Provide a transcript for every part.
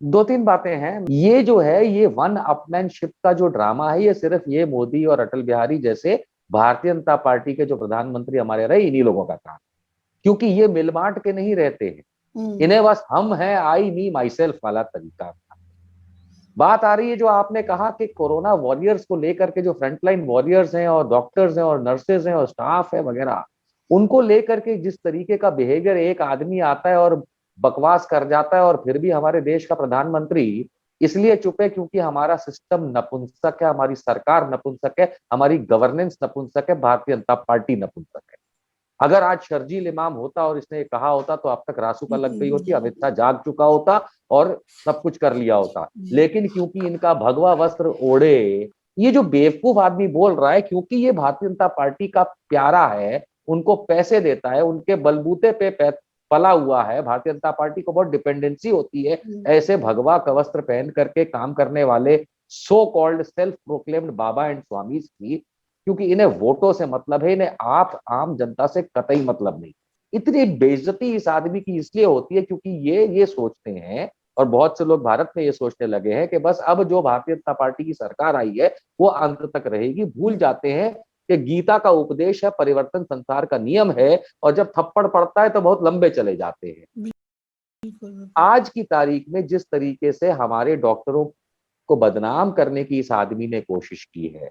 दो तीन बातें हैं। ये जो है, ये वन अपमैनशिप का जो ड्रामा है, ये सिर्फ ये मोदी और अटल बिहारी जैसे भारतीय जनता पार्टी के जो प्रधानमंत्री हमारे रहे, इन्हीं लोगों का काम। क्योंकि ये मिल बांट के नहीं रहते हैं। इन्हें बस हम हैं, आई मी माई सेल्फ वाला तरीका। बात आ रही है जो आपने कहा कि कोरोना वॉरियर्स को लेकर के, जो फ्रंटलाइन वॉरियर्स हैं और डॉक्टर्स हैं और नर्सेज हैं और स्टाफ है वगैरह, उनको लेकर के जिस तरीके का बिहेवियर, एक आदमी आता है और बकवास कर जाता है, और फिर भी हमारे देश का प्रधानमंत्री इसलिए चुप है क्योंकि हमारा सिस्टम नपुंसक है, हमारी सरकार नपुंसक है, हमारी गवर्नेंस नपुंसक है, भारतीय जनता पार्टी नपुंसक है। अगर आज शर्जील इमाम होता और इसने कहा होता तो अब तक रासुका लग गई होती, अमित शाह जाग चुका होता और सब कुछ कर लिया होता। लेकिन क्योंकि इनका भगवा वस्त्र ओढ़े ये जो बेवकूफ आदमी बोल रहा है, क्योंकि ये भारतीय जनता पार्टी का प्यारा है, उनको पैसे देता है, उनके बलबूते पे पला हुआ है, भारतीय जनता पार्टी को बहुत डिपेंडेंसी होती है ऐसे भगवा का वस्त्र पहन करके काम करने वाले so called self proclaimed baba and swamis की। क्योंकि इन्हें वोटों से मतलब है, इन्हें आप आम जनता से कतई मतलब नहीं। इतनी बेइज्जती इस आदमी की इसलिए होती है क्योंकि ये सोचते हैं, और बहुत से लोग भारत में ये सोचने लगे हैं कि बस अब जो भारतीय जनता पार्टी की सरकार आई है वो अंत तक रहेगी। भूल जाते हैं कि गीता का उपदेश है, परिवर्तन संसार का नियम है, और जब थप्पड़ पड़ता है तो बहुत लंबे चले जाते हैं। आज की तारीख में जिस तरीके से हमारे डॉक्टरों को बदनाम करने की इस आदमी ने कोशिश की है,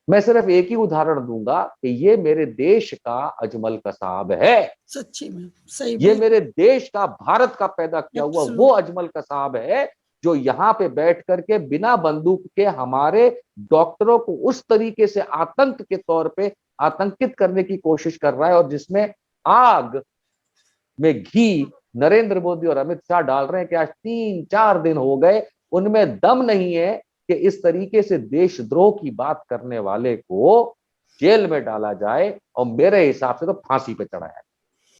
मैं सिर्फ एक ही उदाहरण दूंगा कि ये मेरे देश का अजमल कसाब है। सच्ची में सही, ये मेरे देश का, भारत का पैदा किया हुआ वो अजमल कसाब है जो यहाँ पे बैठ करके बिना बंदूक के हमारे डॉक्टरों को उस तरीके से आतंक के तौर पे आतंकित करने की कोशिश कर रहा है, और जिसमें आग में घी नरेंद्र मोदी और अमित शाह डाल रहे हैं कि आज 3-4 दिन हो गए, उनमें दम नहीं है कि इस तरीके से देशद्रोह की बात करने वाले को जेल में डाला जाए, और मेरे हिसाब से तो फांसी पे चढ़ाया